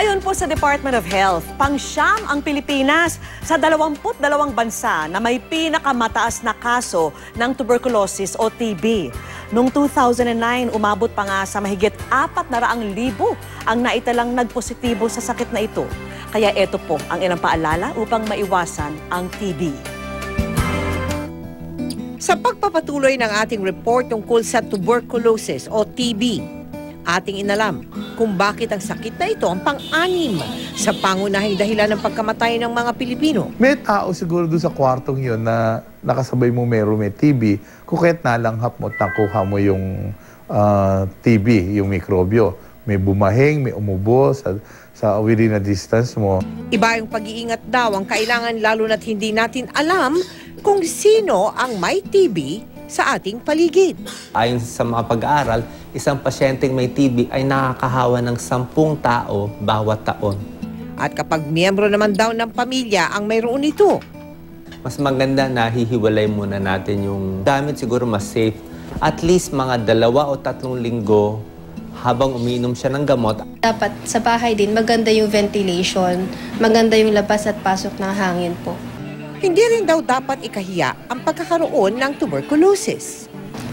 Ayon po sa Department of Health, pang-siyam ang Pilipinas sa 22 bansa na may pinakamataas na kaso ng tuberculosis o TB. Noong 2009, umabot pa nga sa mahigit 400,000 ang naitalang nagpositibo sa sakit na ito. Kaya ito po ang ilang paalala upang maiwasan ang TB. Sa pagpapatuloy ng ating report tungkol sa tuberculosis o TB, ating inalam kung bakit ang sakit na ito ang pang-anim sa pangunahing dahilan ng pagkamatay ng mga Pilipino. May tao siguro doon sa kwartong yun na nakasabay mo may TB, kung kaya't nalanghap mo at nakuha mo yung TB, yung mikrobyo. May bumahing, may umubo sa within a distance mo. Iba yung pag-iingat daw ang kailangan lalo na't hindi natin alam kung sino ang may TB sa ating paligid. Ayon sa mga pag-aaral, isang pasyenteng may TB ay nakakahawa ng 10 tao bawat taon. At kapag miyembro naman daw ng pamilya ang mayroon ito, Mas maganda na hihiwalay muna natin yung gamit, siguro mas safe. At least mga 2 o 3 linggo habang umiinom siya ng gamot. Dapat sa bahay din maganda yung ventilation, maganda yung labas at pasok ng hangin po. hindi rin daw dapat ikahiya ang pagkakaroon ng tuberculosis.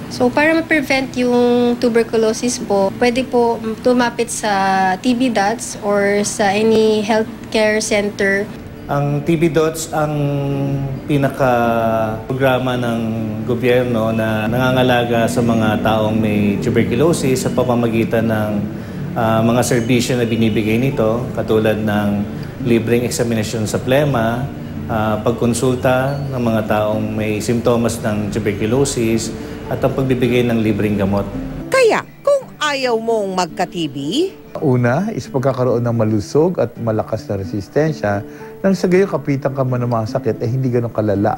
So para ma-prevent yung tuberculosis po, pwede po tumapit sa TB Dots or sa any healthcare center. Ang TB Dots ang pinaka-programa ng gobyerno na nangangalaga sa mga taong may tuberculosis sa pamamagitan ng mga serbisyo na binibigay nito, katulad ng libreng examinasyon sa plema, pagkonsulta ng mga taong may simptomas ng tuberculosis, at ang pagbibigay ng libreng gamot. Kaya, kung ayaw mong magka-TB, una is pagkakaroon ng malusog at malakas na resistensya nang sa gayon kapitan ka man ng mga sakit ay hindi ganun kalala.